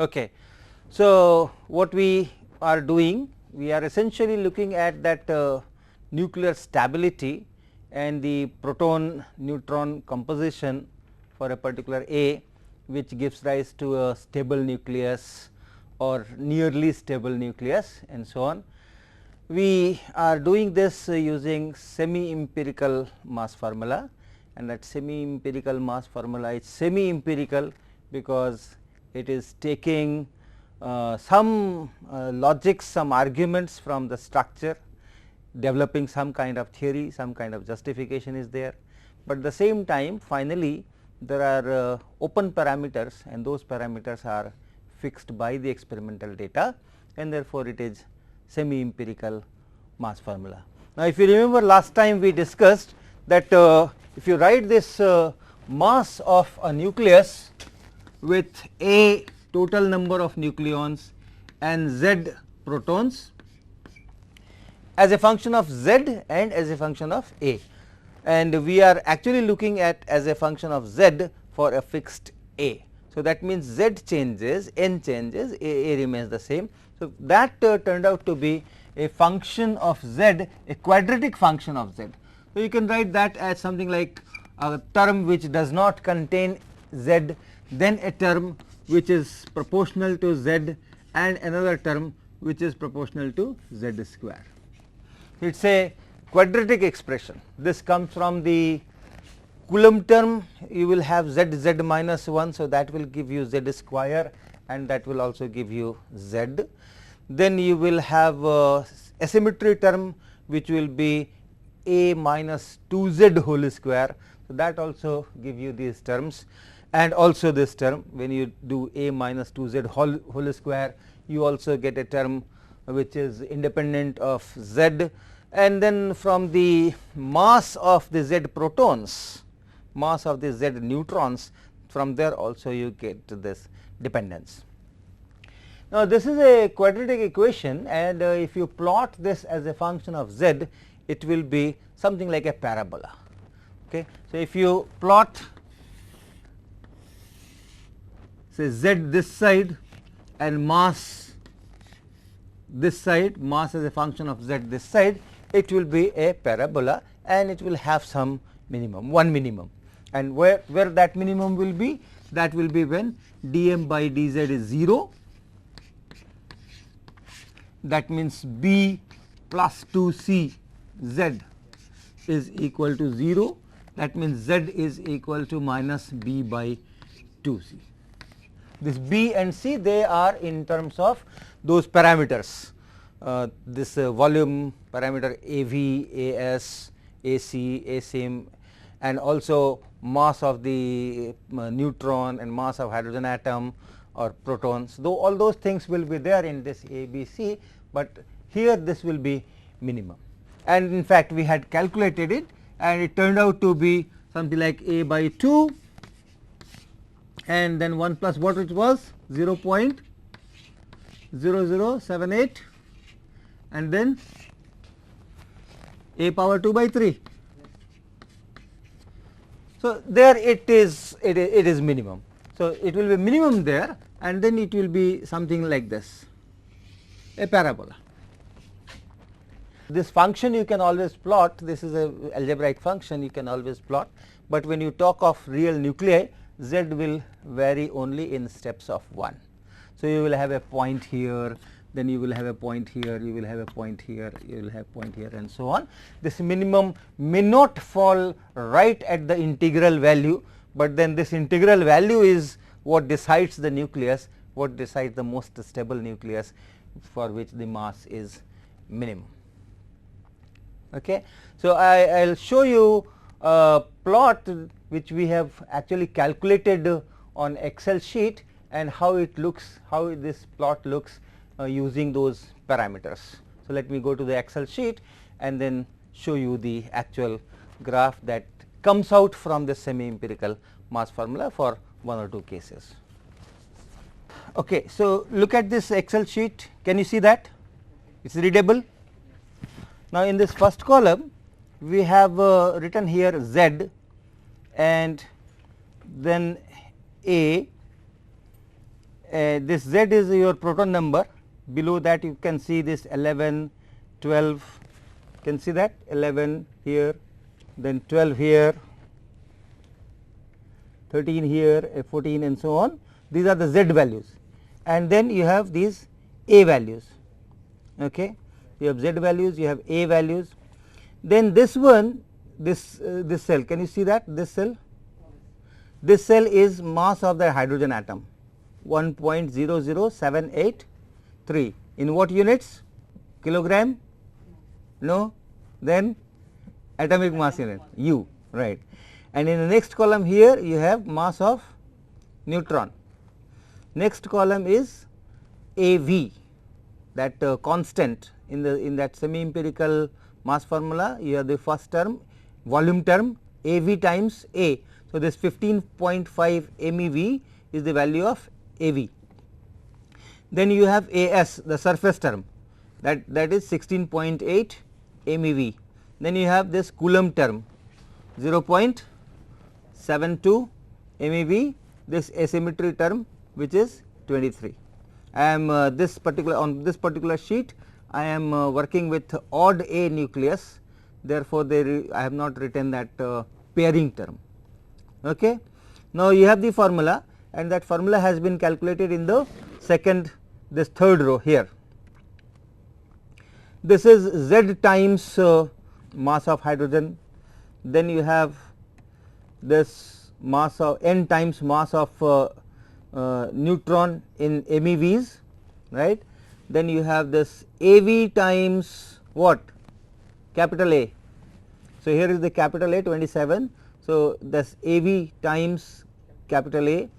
Okay. So, what we are doing, we are essentially looking at that nuclear stability and the proton neutron composition for a particular A, which gives rise to a stable nucleus or nearly stable nucleus and so on. We are doing this using semi empirical mass formula, and that semi empirical mass formula is semi empirical because it is taking some logics, some arguments from the structure, developing some kind of theory, some kind of justification is there, but at the same time finally there are open parameters, and those parameters are fixed by the experimental data, and therefore, it is semi empirical mass formula. Now, if you remember last time we discussed that if you write this mass of a nucleus with a total number of nucleons and z protons as a function of z and as a function of a, and we are actually looking at as a function of z for a fixed a. So, that means z changes, n changes, a remains the same. So, that turned out to be a function of z, a quadratic function of z. So, you can write that as something like a term which does not contain z, then a term which is proportional to z, and another term which is proportional to z square. It is a quadratic expression. This comes from the Coulomb term. You will have z z minus 1. So, that will give you z square, and that will also give you z. Then you will have asymmetry term which will be a minus 2 z whole square. So, that also give you these terms, and also this term when you do a minus 2 z whole square, you also get a term which is independent of z, and then from the mass of the z protons, mass of the z neutrons, from there also you get this dependence. Now, this is a quadratic equation, and if you plot this as a function of z, it will be something like a parabola. Okay. So, if you plot say z this side and mass this side, mass as a function of z this side, it will be a parabola, and it will have some minimum, one minimum, and where that minimum will be, that will be when dm by dz is 0. That means b plus 2c z is equal to 0. That means z is equal to minus b by 2c. This b and c, they are in terms of those parameters, this volume parameter AV, AS, AC, ASIM, and also mass of the neutron and mass of hydrogen atom or protons, though all those things will be there in this A, B, C, but here this will be minimum. And in fact, we had calculated it, and it turned out to be something like a by 2, and then 1 plus what it was 0.0078, and then a power 2 by 3. So, there it is minimum. So, it will be minimum there, and then it will be something like this, a parabola. This function you can always plot, this is a algebraic function you can always plot, but when you talk of real nuclei, z will vary only in steps of 1. So, you will have a point here, then you will have a point here, you will have a point here, you will have a point here, and so on. This minimum may not fall right at the integral value, but then this integral value is what decides the nucleus, what decides the most stable nucleus for which the mass is minimum. Okay. So, I will show you a plot which we have actually calculated on Excel sheet, and how it looks, how this plot looks using those parameters. So, let me go to the Excel sheet and then show you the actual graph that comes out from the semi empirical mass formula for one or two cases. Okay. So, look at this Excel sheet, can you see that it is readable? Now, in this first column we have written here z, and then a, this Z is your proton number. Below that you can see this 11, 12, you can see that 11 here, then 12 here, 13 here, 14 and so on. These are the Z values, and then you have these A values. Okay. You have Z values, you have A values. Then this one, this cell, can you see that this cell? This cell is mass of the hydrogen atom 1.00783 in what units? Kilogram? No, then atomic mass unit U, right. And in the next column here you have mass of neutron. Next column is AV, that constant in that semi empirical mass formula. You have the first term, volume term, AV times A. So, this 15.5 MeV is the value of AV. Then you have AS, the surface term, that is 16.8 MeV. Then you have this Coulomb term 0.72 MeV, this asymmetry term which is 23. I am on this particular sheet I am working with odd A nucleus, therefore, I have not written that pairing term. Okay. Now, you have the formula, and that formula has been calculated in the this third row here. This is Z times mass of hydrogen, then you have this mass of N times mass of neutron in MeVs, right. Then you have this AV times what? Capital A. So, here is the capital A 27. So, this AV times capital A,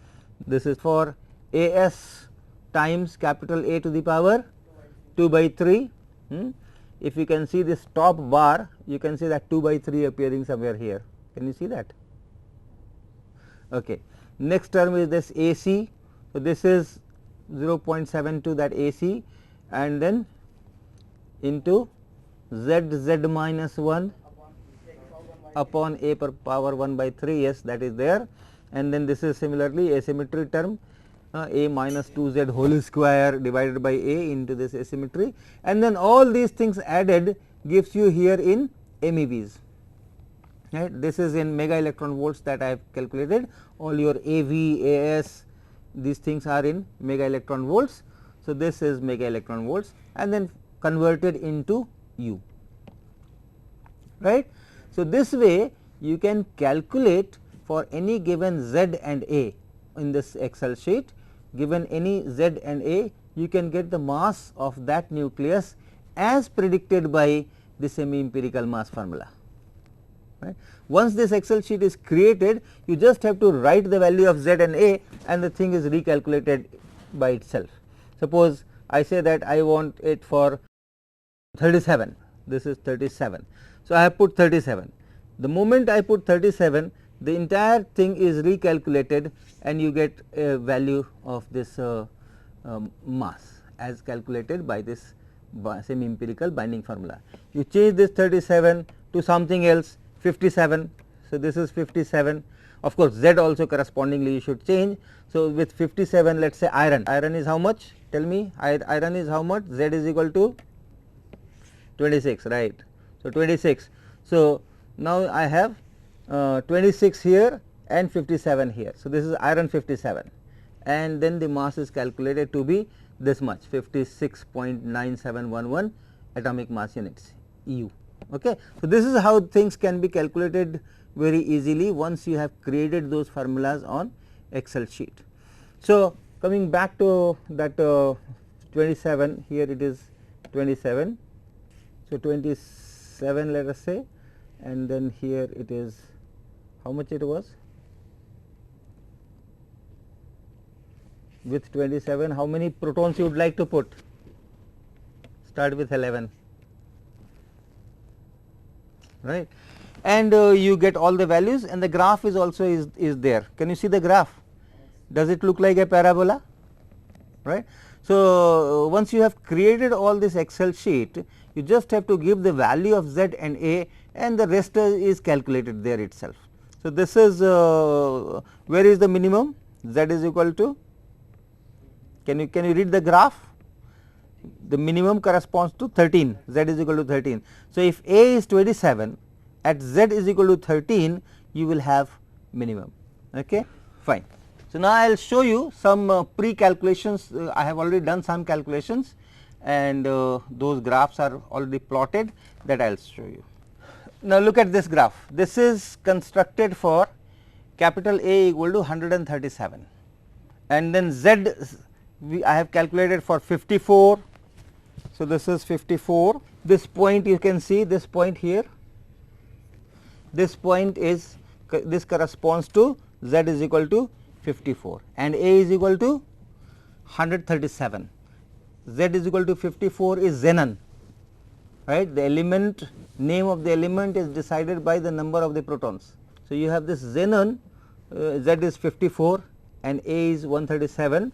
this is for AS times capital A to the power 2 by 3. If you can see this top bar, you can see that 2 by 3 appearing somewhere here. Can you see that? Okay. Next term is this AC. So, this is 0.72 that AC, and then into Z minus 1 upon A per power 1 by 3, yes, that is there. And then this is similarly asymmetry term, A minus 2Z whole square divided by A into this asymmetry, and then all these things added gives you here in MeVs. Right. This is in mega electron volts that I have calculated. All your AV, AS, these things are in mega electron volts. So, this is mega electron volts, and then converted into U, right. So, this way you can calculate for any given Z and A in this Excel sheet. Given any Z and A, you can get the mass of that nucleus as predicted by the semi empirical mass formula. Right. Once this Excel sheet is created, you just have to write the value of Z and A, and the thing is recalculated by itself. Suppose I say that I want it for 37, this is 37. So, I have put 37. The moment I put 37, the entire thing is recalculated, and you get a value of this mass as calculated by this semi empirical binding formula. You change this 37 to something else, 57. So, this is 57. Of course, Z also correspondingly you should change. So, with 57, let us say iron. Iron is how much? Tell me, iron is how much? Z is equal to 26, right. So, 26. So, now I have 26 here and 57 here. So, this is iron 57, and then the mass is calculated to be this much, 56.9711 atomic mass units EU. Okay. So, this is how things can be calculated very easily once you have created those formulas on Excel sheet. So, coming back to that 27, here it is 27. So, 27 let us say, and then here it is how much it was with 27, how many protons you would like to put? Start with 11, right, and you get all the values, and the graph is also is there. Can you see the graph? Does it look like a parabola, right? So, once you have created all this Excel sheet, you just have to give the value of Z and A, and the rest is calculated there itself. So, this is where is the minimum? Z is equal to Can you read the graph? The minimum corresponds to 13, z is equal to 13. So, if A is 27, at z is equal to 13, you will have minimum. Okay, fine. So, now I will show you some pre-calculations. I have already done some calculations, and those graphs are already plotted, that I will show you. Now, look at this graph. This is constructed for capital A equal to 137, and then z I have calculated for 54. So, this is 54. This point you can see, this point here, this point is, this corresponds to z is equal to 54 and A is equal to 137. Z is equal to 54 is xenon, right. The element, name of the element is decided by the number of the protons. So, you have this xenon, Z is 54 and A is 137,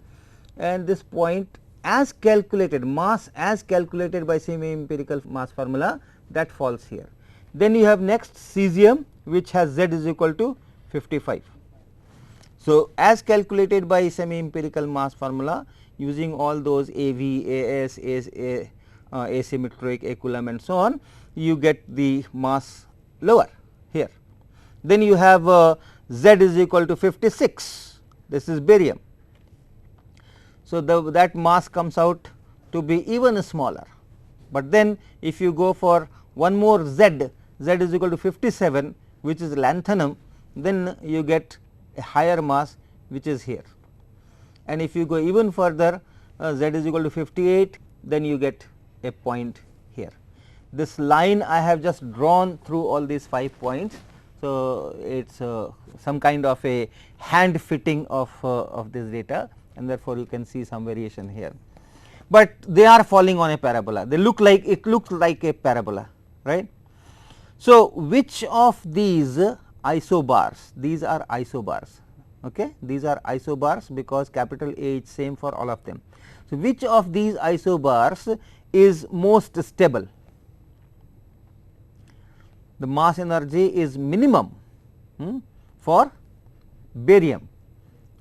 and this point as calculated, mass as calculated by semi empirical mass formula, that falls here. Then you have next cesium, which has Z is equal to 55. So, as calculated by semi empirical mass formula, using all those AV, AS, asymmetric, A Coulomb and so on, you get the mass lower here. Then you have Z is equal to 56, this is barium. So, that mass comes out to be even smaller, but then if you go for one more Z, Z is equal to 57, which is lanthanum, then you get a higher mass, which is here. And if you go even further, Z is equal to 58, then you get a point here. This line I have just drawn through all these 5 points. So, it is some kind of a hand fitting of this data, and therefore, you can see some variation here, but they are falling on a parabola. They look like, it looks like a parabola, right. So, which of these isobars, these are isobars, okay. These are isobars because capital A is same for all of them. So, which of these isobars is most stable? The mass energy is minimum for barium,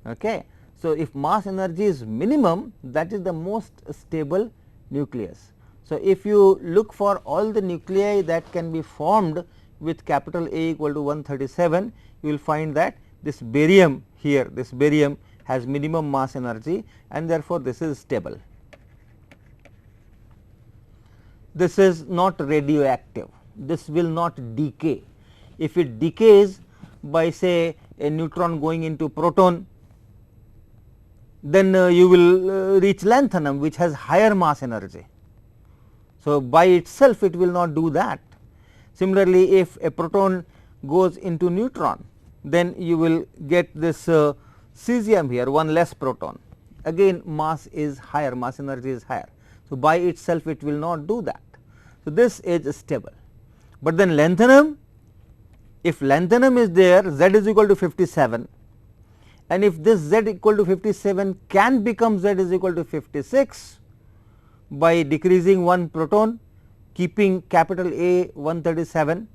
okay. So, if mass energy is minimum, that is the most stable nucleus. So, if you look for all the nuclei that can be formed with capital A equal to 137, you will find that this barium here, this barium has minimum mass energy, and therefore, this is stable. This is not radioactive, this will not decay. If it decays by say a neutron going into proton, then you will reach lanthanum, which has higher mass energy. So, by itself it will not do that. Similarly, if a proton goes into neutron, then you will get this cesium here, one less proton, again mass is higher, mass energy is higher. So, by itself it will not do that. So, this is stable, but then lanthanum, if lanthanum is there, Z is equal to 57, and if this Z equal to 57 can become Z is equal to 56 by decreasing one proton, keeping capital A 137,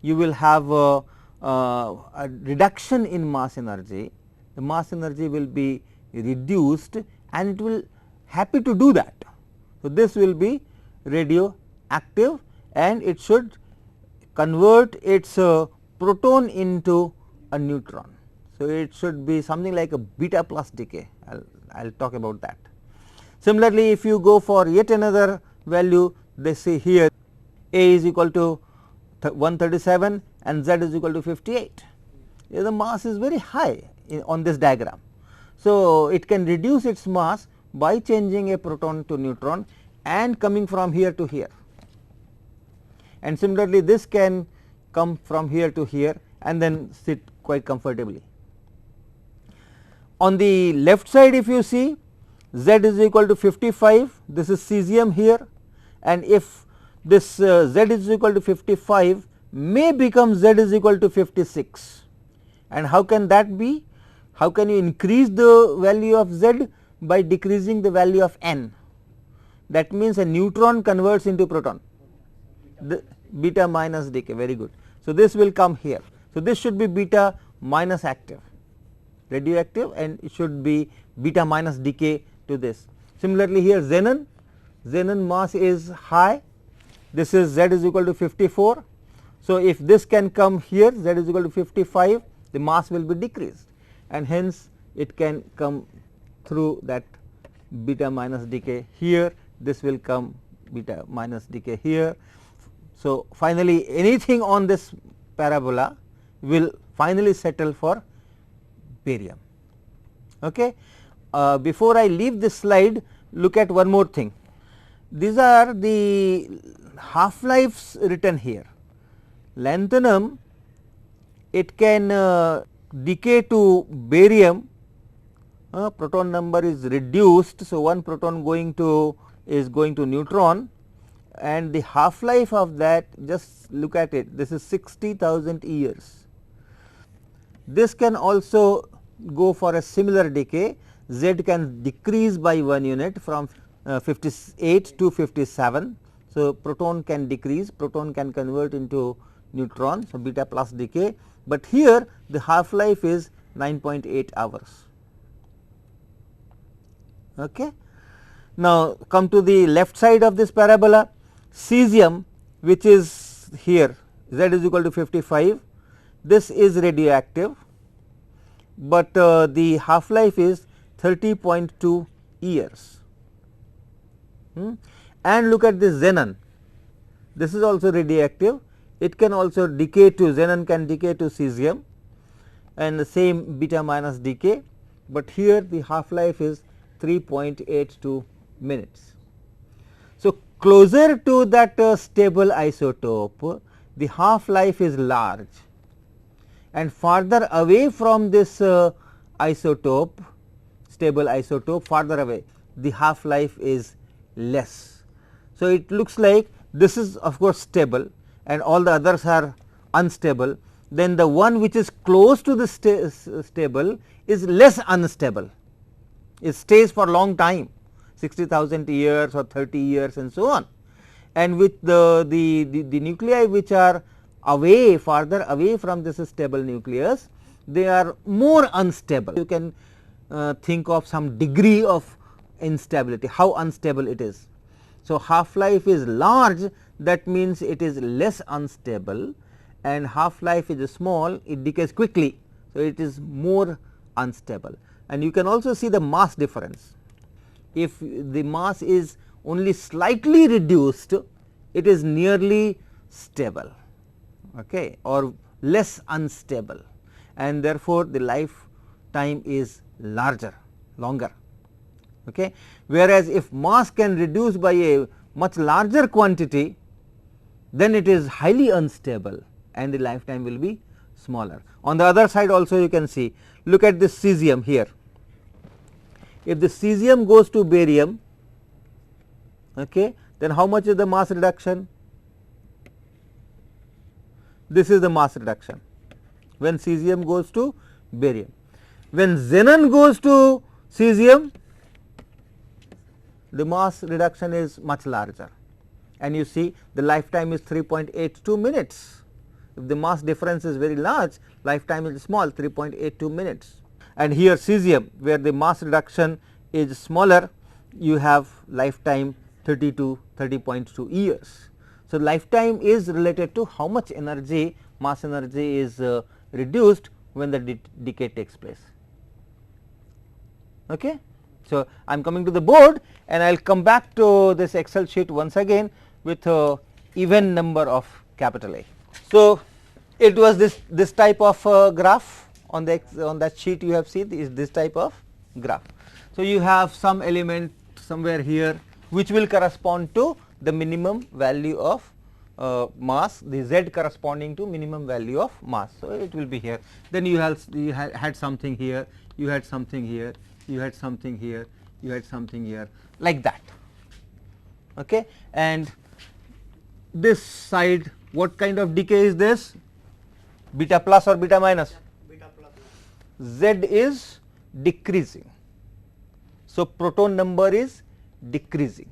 you will have a reduction in mass energy. The mass energy will be reduced and it will happy to do that. So, this will be radioactive and it should convert its proton into a neutron. So, it should be something like a beta plus decay, I will talk about that. Similarly, if you go for yet another value, they say here A is equal to 137 and Z is equal to 58. Here the mass is very high on this diagram. So, it can reduce its mass by changing a proton to neutron and coming from here to here, and similarly this can come from here to here and then sit quite comfortably. On the left side, if you see, Z is equal to 55, this is cesium here, and if this Z is equal to 55 may become Z is equal to 56, and how can that be? How can you increase the value of Z? By decreasing the value of N. That means a neutron converts into proton, the beta minus decay, very good. So, this will come here. So, this should be beta minus active, radioactive, and it should be beta minus decay, to this. Similarly, here xenon mass is high, this is Z is equal to 54. So, if this can come here, Z is equal to 55, the mass will be decreased, and hence it can come through that beta minus decay here, this will come beta minus decay here. So, finally, anything on this parabola will finally settle for barium. Okay. Before I leave this slide, look at one more thing. These are the half lives written here. Lanthanum, it can decay to barium, proton number is reduced. So, one proton is going to neutron, and the half life of that, just look at it, this is 60,000 years. This can also go for a similar decay. Z can decrease by 1 unit from 58 to 57. So, proton can decrease, proton can convert into neutron. So, beta plus decay, but here the half life is 9.8 hours. Okay. Now, come to the left side of this parabola, cesium, which is here, Z is equal to 55, this is radioactive, but the half life is 30.2 years. And look at this xenon, this is also radioactive, it can also decay to, xenon can decay to cesium, and the same beta minus decay, but here the half life is 3.82 minutes. So, closer to that stable isotope, the half life is large, and farther away from this isotope, stable isotope, farther away, the half life is less. So, it looks like this is of course stable and all the others are unstable, then the one which is close to the stable is less unstable, it stays for long time, 60,000 years or 30 years and so on, and with the nuclei which are away, farther away from this stable nucleus, they are more unstable. You can think of some degree of instability, how unstable it is. So, half life is large, that means it is less unstable, and half life is small, it decays quickly. So, it is more unstable, and you can also see the mass difference. If the mass is only slightly reduced, it is nearly stable, okay, or less unstable, and therefore, the lifetime is longer. Okay. Whereas, if mass can reduce by a much larger quantity, then it is highly unstable and the lifetime will be smaller. On the other side also you can see, look at this cesium here. If the cesium goes to barium, okay, then how much is the mass reduction? This is the mass reduction when cesium goes to barium. When xenon goes to cesium, the mass reduction is much larger, and you see the lifetime is 3.82 minutes. If the mass difference is very large, lifetime is small, 3.82 minutes. And here cesium, where the mass reduction is smaller, you have lifetime 30.2 years. So, lifetime is related to how much energy, mass energy is reduced when the decay takes place. Okay. So, I am coming to the board and I will come back to this Excel sheet once again with a even number of capital A. So, it was this type of graph on that sheet you have seen is this type of graph. So, you have some element somewhere here which will correspond to the minimum value of mass, the Z corresponding to minimum value of mass. So, it will be here, then you had something here, you had something here, you had something here, you had something here, like that. Okay. And this side, what kind of decay is this? Beta plus or beta minus? Beta plus. Z is decreasing. So, proton number is decreasing,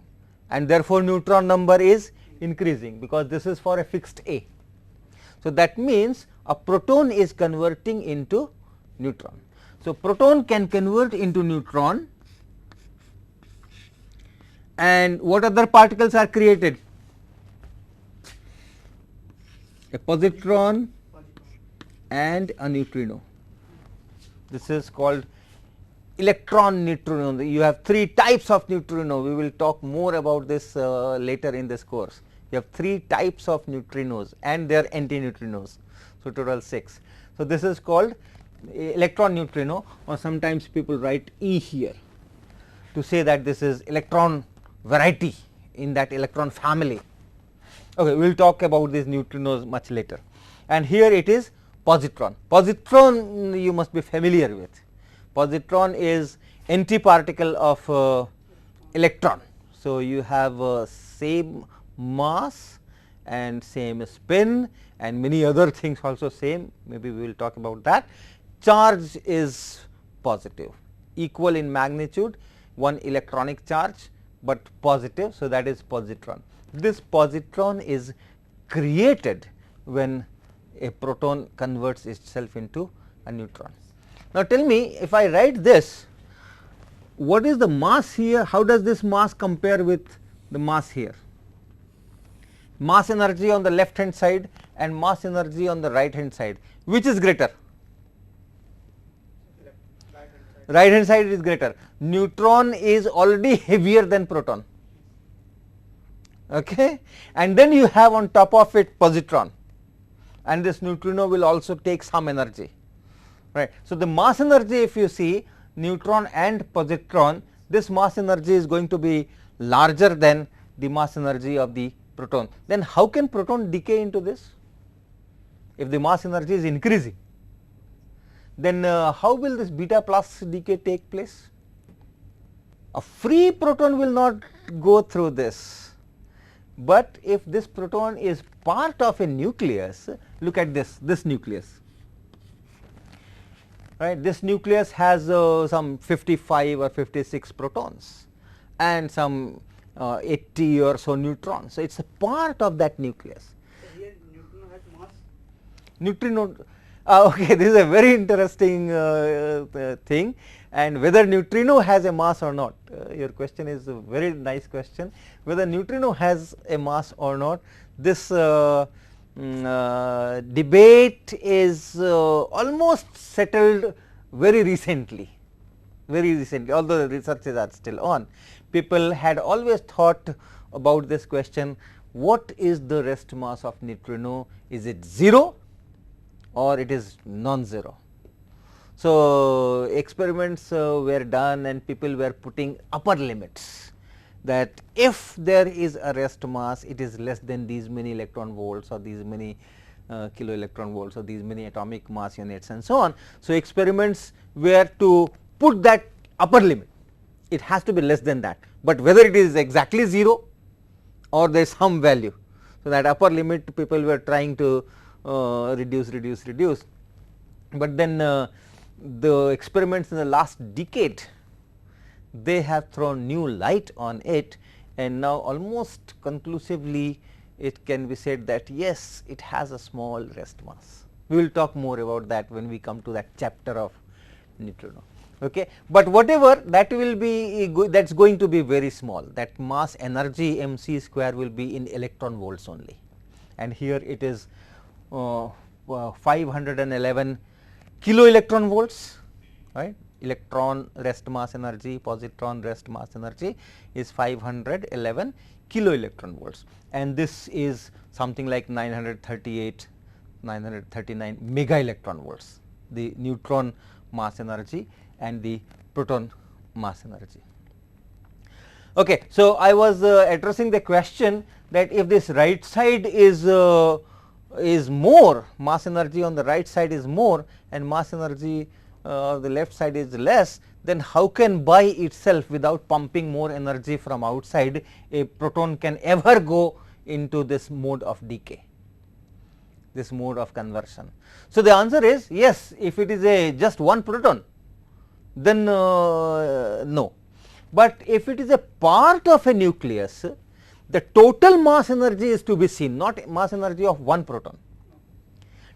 and therefore, neutron number is increasing, because this is for a fixed A. So, that means a proton is converting into neutron. So, proton can convert into neutron And what other particles are created? A positron and a neutrino. This is called electron neutrino. You have 3 types of neutrino. We will talk more about this later in this course. You have 3 types of neutrinos and their antineutrinos. So, total 6. So, this is called electron neutrino, or sometimes people write E here to say that this is electron variety in that electron family. Okay, we will talk about these neutrinos much later. And here it is positron. Positron you must be familiar with. Positron is antiparticle of electron. So, you have same mass and same spin and many other things also same, maybe we will talk about that. Charge is positive, equal in magnitude, one electronic charge, but positive. So, that is positron. This positron is created when a proton converts itself into a neutron. Now, tell me, if I write this, what is the mass here? How does this mass compare with the mass here? Mass energy on the left hand side and mass energy on the right hand side, which is greater? Right hand side is greater. Neutron is already heavier than proton, okay? And then you have on top of it positron, and this neutrino will also take some energy, right. So, the mass energy, if you see neutron and positron, this mass energy is going to be larger than the mass energy of the proton. Then how can proton decay into this? If the mass energy is increasing, then how will this beta plus decay take place? A free proton will not go through this, but if this proton is part of a nucleus, look at this nucleus, right. This nucleus has some 55 or 56 protons and some 80 or so neutrons. So, it is a part of that nucleus. So, here neutrino has mass? Neutrino, okay, this is a very interesting thing, and whether neutrino has a mass or not, your question is a very nice question. Whether neutrino has a mass or not, this debate is almost settled very recently, although the researches are still on. People had always thought about this question, what is the rest mass of neutrino? Is it 0 or it is non-zero? So, experiments were done and people were putting upper limits, that if there is a rest mass, it is less than these many electron volts or these many kilo electron volts or these many atomic mass units and so on. So, experiments were to put that upper limit, it has to be less than that, but whether it is exactly 0 or there is some value. So, that upper limit people were trying to reduce, but then the experiments in the last decade, they have thrown new light on it, and now almost conclusively it can be said that yes, it has a small rest mass. We will talk more about that when we come to that chapter of neutrino. Okay. But whatever that will be, that is going to be very small, that mass energy mc square will be in electron volts only, and here it is 511 kilo electron volts, right. Electron rest mass energy, positron rest mass energy is 511 kilo electron volts, and this is something like 938, 939 mega electron volts, the neutron mass energy and the proton mass energy. Okay. So, I was addressing the question that if this right side is more, mass energy on the right side is more and mass energy on the left side is less, then how can by itself, without pumping more energy from outside, a proton can ever go into this mode of decay, this mode of conversion? So, the answer is yes, if it is a just one proton, then no, but if it is a part of a nucleus, the total mass energy is to be seen, not mass energy of one proton.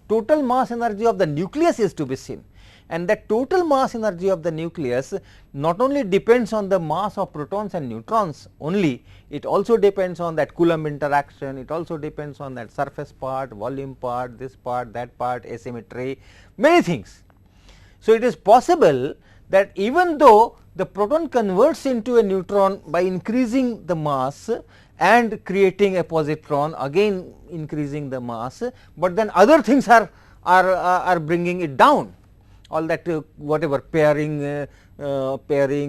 Total mass energy of the nucleus is to be seen, and that total mass energy of the nucleus not only depends on the mass of protons and neutrons only, it also depends on that Coulomb interaction, it also depends on that surface part, volume part, this part, that part, asymmetry, many things. So, it is possible that even though the proton converts into a neutron by increasing the mass and creating a positron, again increasing the mass, but then other things are bringing it down, all that whatever pairing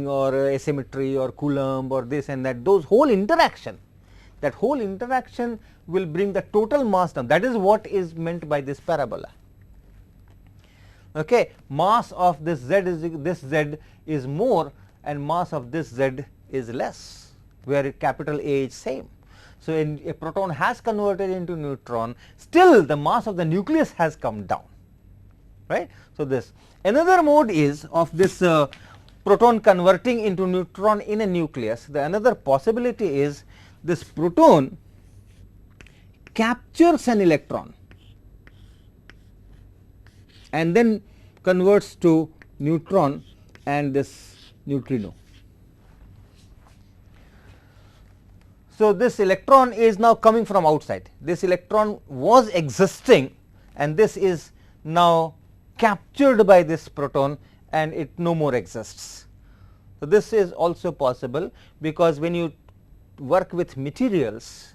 or asymmetry or Coulomb or this and that, those whole interaction, that whole interaction will bring the total mass down. That is what is meant by this parabola. Okay. Mass of this z is more and mass of this z is less, where capital A is same. So, a proton has converted into neutron, still the mass of the nucleus has come down, right. So, this another mode is of this proton converting into neutron in a nucleus. The another possibility is this proton captures an electron and then converts to neutron and this neutrino. So, this electron is now coming from outside, this electron was existing and this is now captured by this proton and it no more exists. So, this is also possible, because when you work with materials,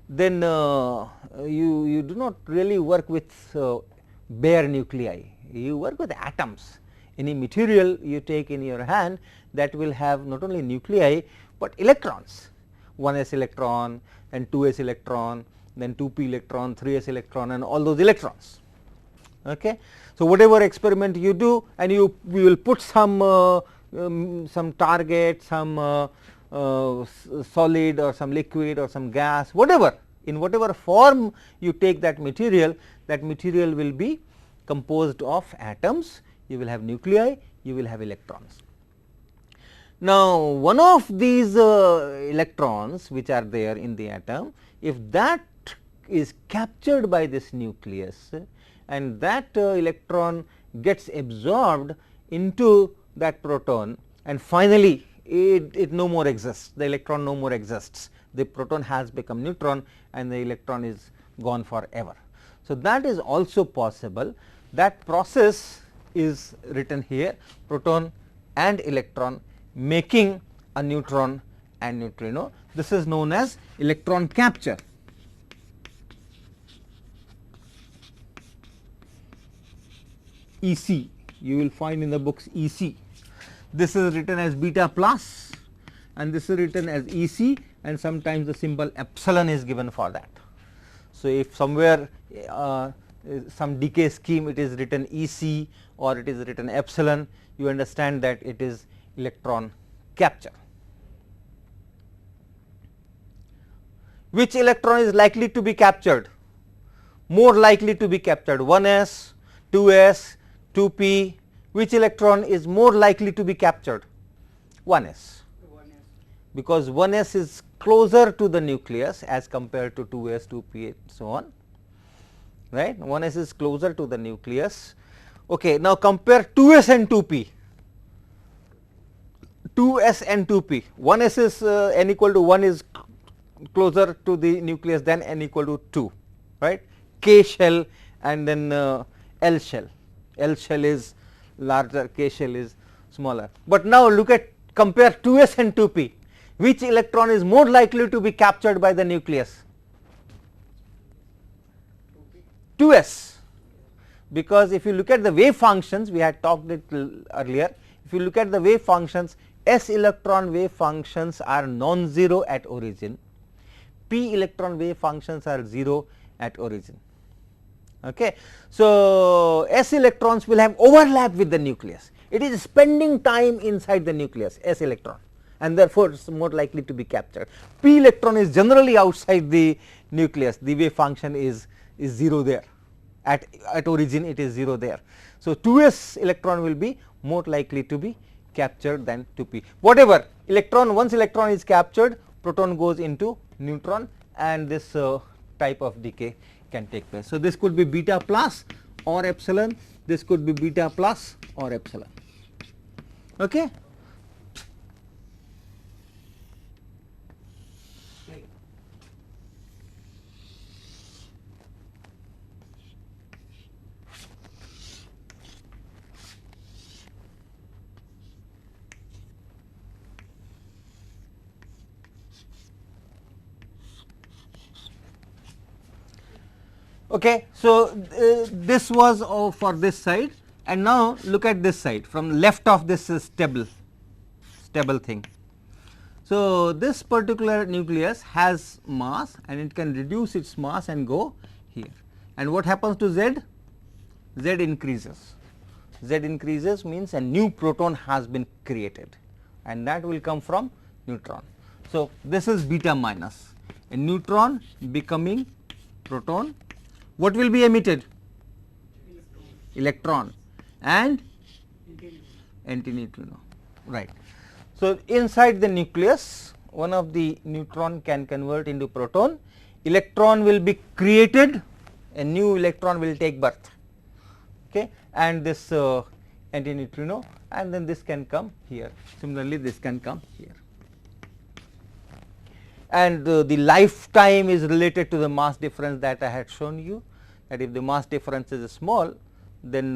then you do not really work with bare nuclei, you work with atoms. Any material you take in your hand, that will have not only nuclei, but electrons, 1s electron, then 2s electron, then 2p electron, 3s electron, and all those electrons. Okay. So, whatever experiment you do, and you will put some target, some solid or some liquid or some gas, whatever, in whatever form you take that material will be composed of atoms. You will have nuclei, you will have electrons. Now, one of these electrons which are there in the atom, if that is captured by this nucleus and that electron gets absorbed into that proton, and finally, it no more exists, the electron no more exists, the proton has become neutron and the electron is gone forever. So, that is also possible. That process is written here, proton and electron making a neutron and neutrino. This is known as electron capture. EC, you will find in the books EC. This is written as beta plus and this is written as EC, and sometimes the symbol epsilon is given for that. So, if somewhere some decay scheme it is written EC or it is written epsilon, you understand that it is electron capture. Which electron is likely to be captured? More likely to be captured, 1s, 2s, 2p. Which electron is more likely to be captured? 1s, because 1s is closer to the nucleus as compared to 2s, 2p and so on, right. 1s is closer to the nucleus. Okay, now compare 2s and 2p. 2s and 2p, 1s is n equal to 1 is closer to the nucleus than n equal to 2, right. K shell and then L shell, L shell is larger, K shell is smaller. But now look at, compare 2s and 2p, which electron is more likely to be captured by the nucleus? 2s, because if you look at the wave functions, we had talked it earlier, if you look at the wave functions, s electron wave functions are non-zero at origin, p electron wave functions are 0 at origin. Okay. So, s electrons will have overlap with the nucleus, it is spending time inside the nucleus, s electron, and therefore, it is more likely to be captured. P electron is generally outside the nucleus, the wave function is 0 there, at origin it is 0 there. So, 2s electron will be more likely to be captured than 2p. Whatever electron, once electron is captured, proton goes into neutron and this type of decay can take place. So, this could be beta plus or epsilon, this could be beta plus or epsilon. Okay. Okay, so this was for this side, and now look at this side from left of this stable thing. So this particular nucleus has mass and it can reduce its mass and go here, and what happens to Z? Z increases. Z increases means a new proton has been created, and that will come from neutron. So this is beta minus, a neutron becoming proton. What will be emitted? Electron and antineutrino, right. So inside the nucleus, one of the neutron can convert into proton, electron will be created, a new electron will take birth, okay, and this antineutrino, and then this can come here. Similarly, this can come here, and the lifetime is related to the mass difference that I had shown you, that if the mass difference is small, then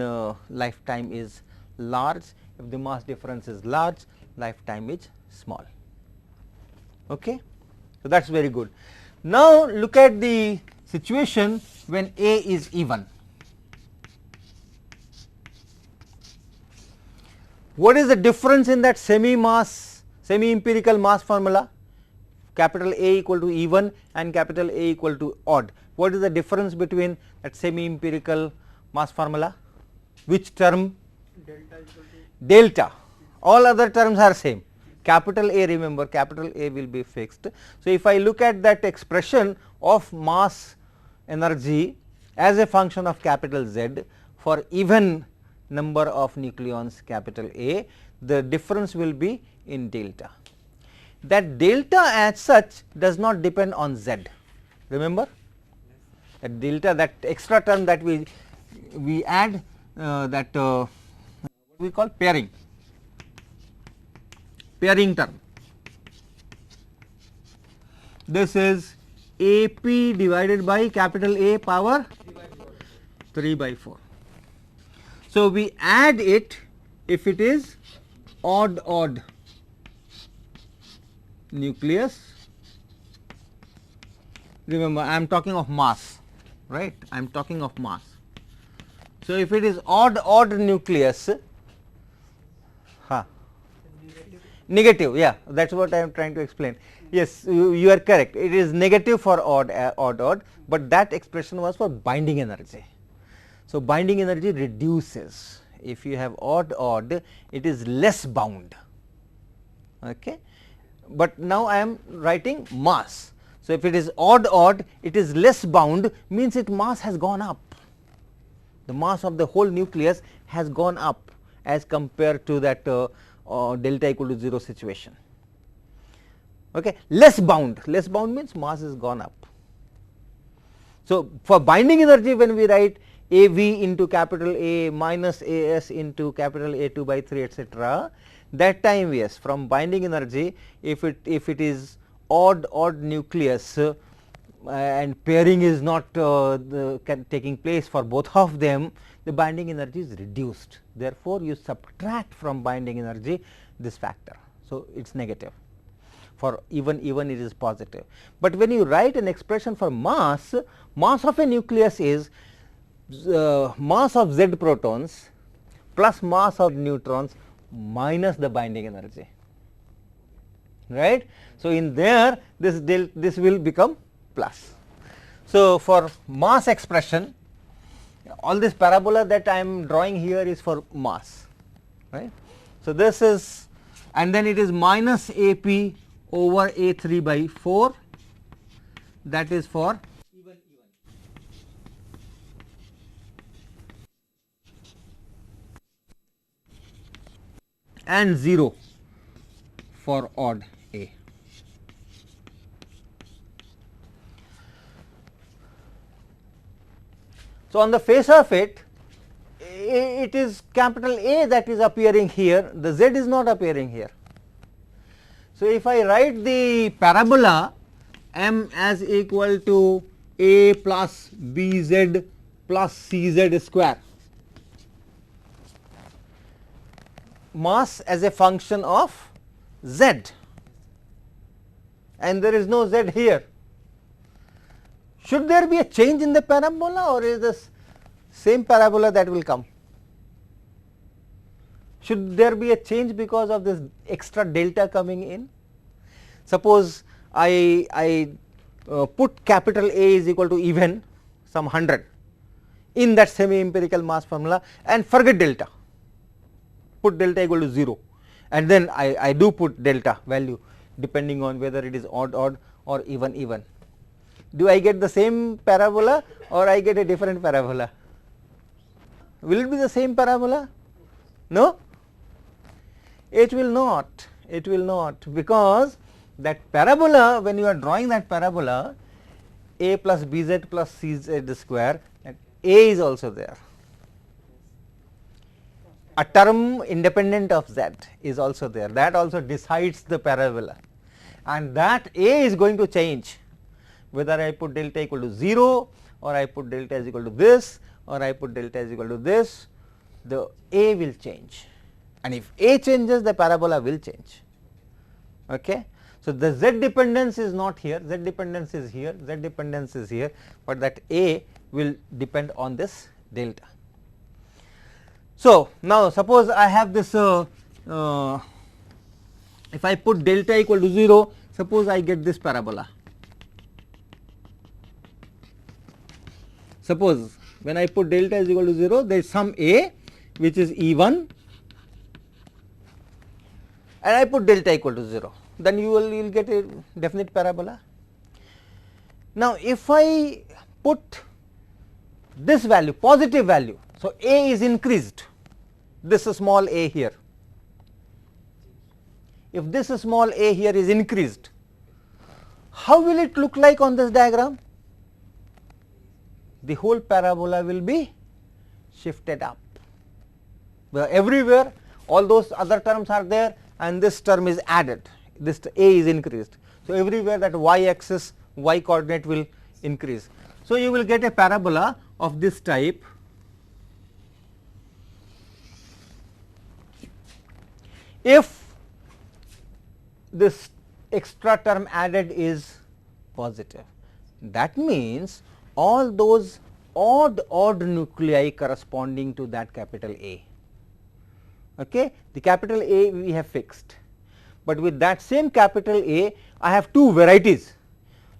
lifetime is large. If the mass difference is large, lifetime is small. Okay. So that is very good. Now look at the situation when A is even. What is the difference in that semi empirical mass formula? Capital A equal to even and capital A equal to odd. What is the difference between that semi empirical mass formula? Which term? Delta equal to Delta. All other terms are same. Capital A, remember, capital A will be fixed. So if I look at that expression of mass energy as a function of capital Z for even number of nucleons capital A, the difference will be in delta. That delta as such does not depend on Z. Remember that delta, that extra term that we add, that what we call pairing term. This is AP divided by capital A power 3 by 4. So we add it if it is odd nucleus. Remember, I am talking of mass, right? I am talking of mass. So if it is odd nucleus, negative, yeah, that is what I am trying to explain. Yes, you are correct. It is negative for odd, but that expression was for binding energy. So binding energy reduces. If you have odd, it is less bound. Okay. But now I am writing mass. So if it is odd, it is less bound, means its mass has gone up. The mass of the whole nucleus has gone up as compared to that delta equal to 0 situation. Okay. Less bound means mass is gone up. So for binding energy, when we write AV into capital A minus AS into capital A2 by 3 etc., that time, yes, from binding energy, if it is odd nucleus and pairing is not taking place for both of them, the binding energy is reduced. Therefore, you subtract from binding energy this factor. So it is negative. For even it is positive. But when you write an expression for mass of a nucleus is mass of Z protons plus mass of neutrons minus the binding energy, right. So in there this will become plus. So for mass expression, all this parabola that I am drawing here is for mass, right. So this is, and then it is minus AP over A3 by 4, that is for even, and 0 for odd A. So on the face of it, it is capital A that is appearing here, the z is not appearing here. So, if I write the parabola m as equal to a plus b z plus c z square, mass as a function of z, and there is no z here, should there be a change in the parabola, or is this same parabola that will come? Should there be a change because of this extra delta coming in? Suppose I put capital A is equal to even some 100 in that semi empirical mass formula and forget delta, put delta equal to 0, and then I do put delta value depending on whether it is odd or even. Do I get the same parabola or I get a different parabola? Will it be the same parabola? No, it will not, because that parabola, when you are drawing that parabola a plus bz plus cz square, and a is also there, a term independent of z is also there, that also decides the parabola, and that a is going to change whether I put delta equal to 0 or I put delta is equal to this or I put delta is equal to this, the a will change, and if a changes, the parabola will change. Okay. So, the z dependence is not here, z dependence is here, z dependence is here, but that a will depend on this delta. So, now suppose I have this if I put delta equal to 0, suppose I get this parabola. Suppose when I put delta is equal to 0, there is some a which is E1 and I put delta equal to 0, then you will get a definite parabola. Now, if I put this value, positive value, so a is increased, this small a here, if this small a here is increased, how will it look like on this diagram? The whole parabola will be shifted up, where everywhere all those other terms are there and this term is added, this a is increased. So, everywhere that y axis, y coordinate will increase. So, you will get a parabola of this type if this extra term added is positive. That means, all those odd nuclei corresponding to that capital A. Okay. The capital A we have fixed, but with that same capital A I have two varieties.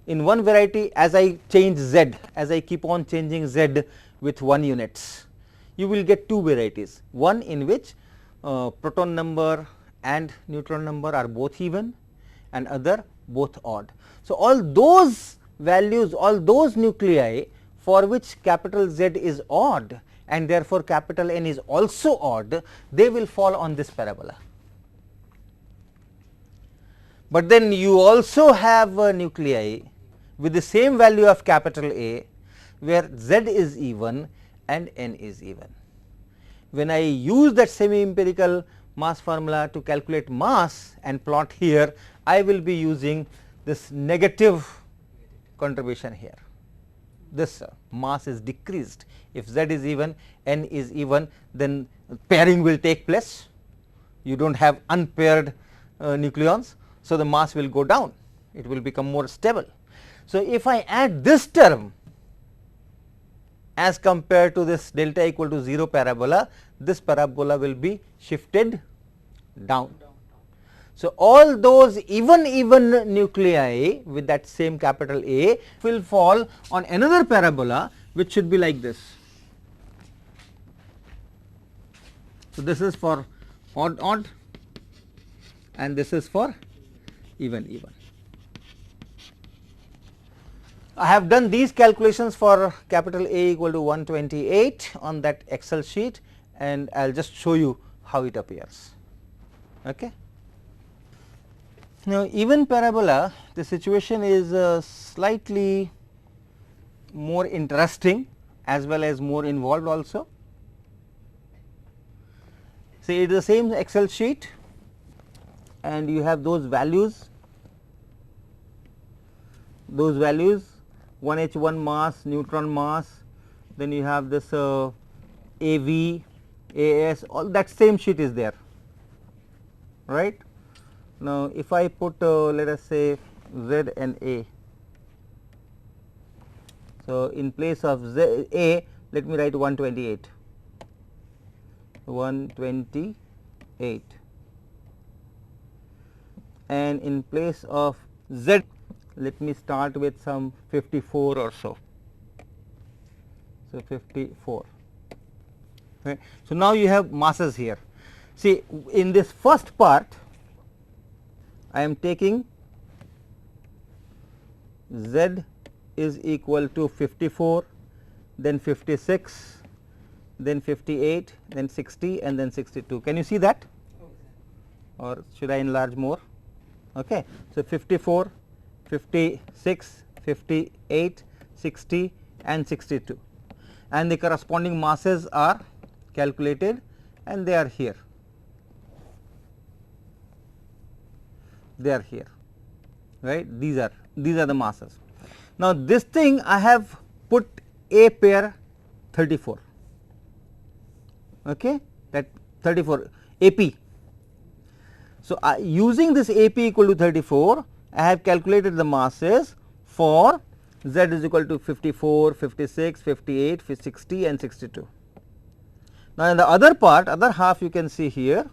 In one variety, as I change z, as I keep on changing z with 1 units, you will get two varieties, one in which proton number and neutron number are both even and other both odd. So, all those values, all those nuclei for which capital Z is odd and therefore, capital N is also odd, they will fall on this parabola. But then you also have nuclei with the same value of capital A, where Z is even and N is even. When I use that semi empirical mass formula to calculate mass and plot here, I will be using this negative contribution here. This mass is decreased. If Z is even, N is even, then pairing will take place. You do not have unpaired nucleons. So, the mass will go down, it will become more stable. So, if I add this term as compared to this delta equal to 0 parabola, this parabola will be shifted down. So, all those even nuclei with that same capital A will fall on another parabola, which should be like this. So, this is for odd and this is for even. I have done these calculations for capital A equal to 128 on that Excel sheet, and I will just show you how it appears. Okay. Now, even parabola, the situation is slightly more interesting as well as more involved also. See, it is the same Excel sheet and you have those values, 1 H1 mass, neutron mass, then you have this AV, AS, all that same sheet is there, right. Now, if I put let us say Z and A, so in place of Z, A, let me write 128, and in place of Z, let me start with some 54 or so. So, 54. Okay. So, now you have masses here. See, in this first part, I am taking Z is equal to 54, then 56, then 58, then 60 and then 62. Can you see that? Or should I enlarge more? Okay. So, 54, 56, 58, 60 and 62, and the corresponding masses are calculated and they are here. They are here, right. These are the masses. Now, this thing I have put A pair 34, okay, that 34 AP. So, using this AP equal to 34, I have calculated the masses for Z is equal to 54, 56, 58, 60 and 62. Now, in the other part, other half you can see here,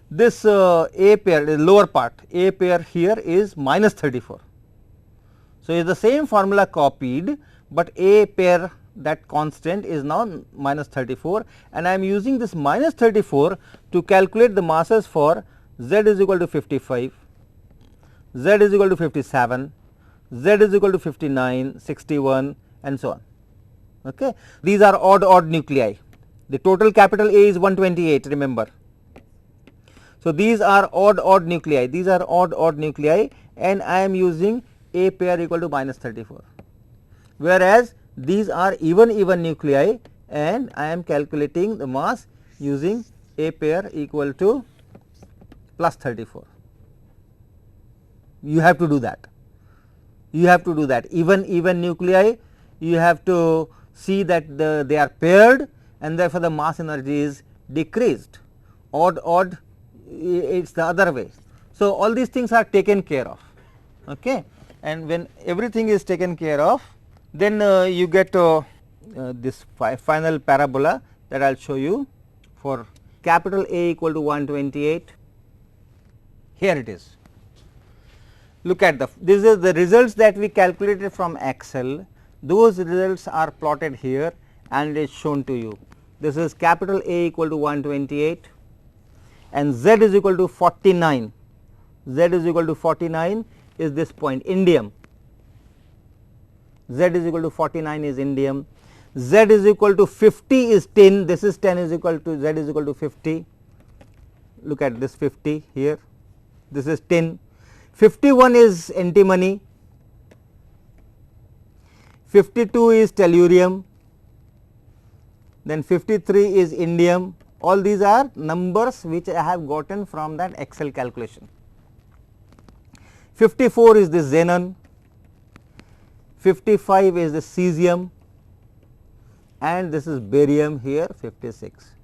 this A pair, the lower part, A pair here is minus 34. So, it is the same formula copied, but A pair, that constant is now minus 34, and I am using this minus 34 to calculate the masses for Z is equal to 55, Z is equal to 57, Z is equal to 59, 61 and so on. Okay. These are odd nuclei. The total capital A is 128, remember. So, these are odd nuclei, and I am using A pair equal to minus 34, whereas these are even nuclei and I am calculating the mass using A pair equal to plus 34. You have to do that. Even nuclei, you have to see that they are paired and therefore, the mass energy is decreased. Odd, it is the other way. So, all these things are taken care of, okay. And when everything is taken care of, then you get this final parabola that I will show you for capital A equal to 128. Here it is. Look at this is the results that we calculated from Excel. Those results are plotted here and it is shown to you. This is capital A equal to 128 and Z is equal to 49. Z is equal to 49 is this point, indium. Z is equal to 49 is indium. Z is equal to 50 is tin. This is 10 is equal to Z is equal to 50. Look at this 50 here. This is tin. 51 is antimony. 52 is tellurium. Then 53 is indium. All these are numbers which I have gotten from that Excel calculation. 54 is the xenon. 55 is the cesium, and this is barium here 56.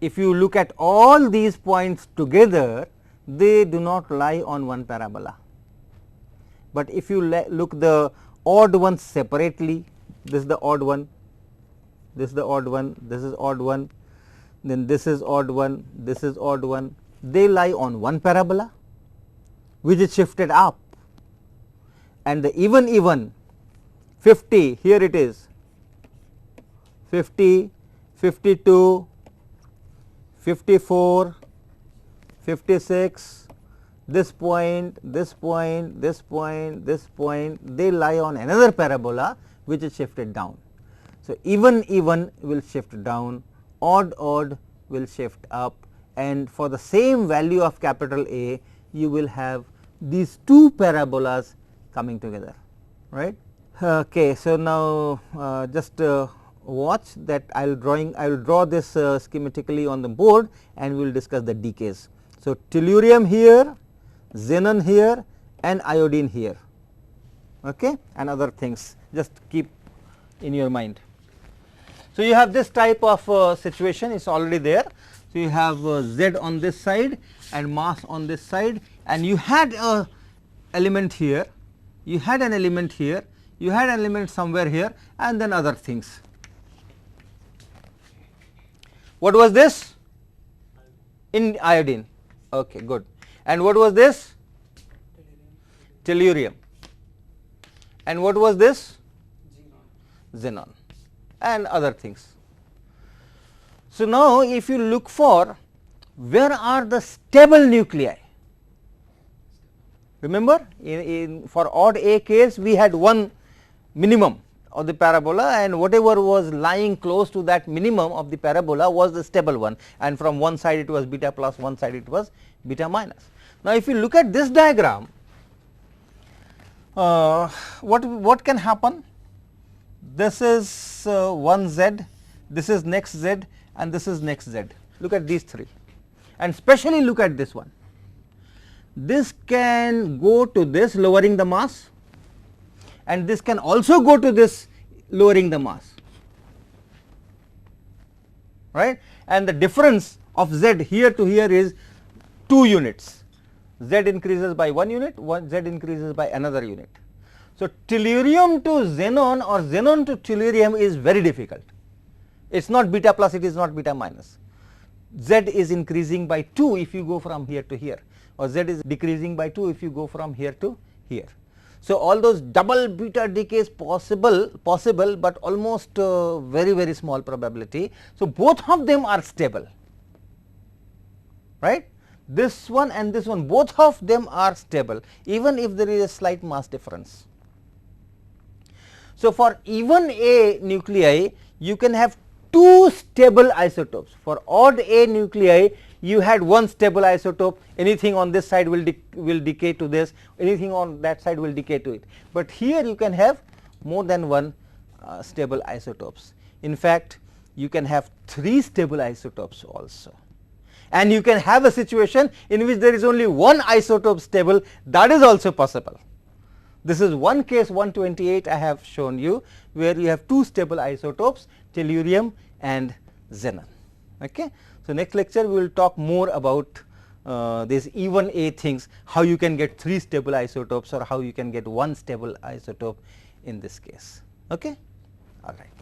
If you look at all these points together, they do not lie on one parabola, but if you look the odd ones separately, this is the odd one, this is the odd one, this is odd one, then this is odd one, this is odd one, they lie on one parabola which is shifted up, and the even 50, here it is 50, 52, 54, 56, this point, this point, this point, this point, they lie on another parabola which is shifted down. So, even will shift down, odd will shift up, and for the same value of capital A, you will have these two parabolas coming together, right. Okay, so now just watch that I will draw this schematically on the board and we will discuss the decays. So, tellurium here, xenon here and iodine here, okay, and other things, just keep in your mind. So, you have this type of situation is already there. So, you have Z on this side and mass on this side, and you had a element here, you had an element here, you had an element somewhere here, and then other things. What was this? In iodine, okay, good. And what was this? Tellurium. And what was this? Xenon, and other things. So, now if you look for where are the stable nuclei, remember for odd A case we had one minimum of the parabola, and whatever was lying close to that minimum of the parabola was the stable one, and from one side it was beta plus, one side it was beta minus. Now, if you look at this diagram, what can happen? This is one Z, this is next Z, and this is next Z. Look at these three, and especially look at this one. This can go to this, lowering the mass, and this can also go to this, lowering the mass, right, and the difference of Z here to here is 2 units. Z increases by 1 unit, Z increases by another unit. So, tellurium to xenon or xenon to tellurium is very difficult. It is not beta plus, it is not beta minus. Z is increasing by 2 if you go from here to here, or Z is decreasing by 2 if you go from here to here. So, all those double beta decays possible, but almost very small probability. So, both of them are stable, right. This one and this one, both of them are stable even if there is a slight mass difference. So, for even A nuclei you can have 2 stable isotopes. For odd A nuclei you had one stable isotope, anything on this side will decay to this, anything on that side will decay to it, but here you can have more than one stable isotopes. In fact, you can have 3 stable isotopes also, and you can have a situation in which there is only one isotope stable, that is also possible. This is one case 128 I have shown you, where you have 2 stable isotopes, tellurium and xenon. Okay. So, next lecture we will talk more about these even A things, how you can get 3 stable isotopes or how you can get 1 stable isotope in this case. Okay. All right.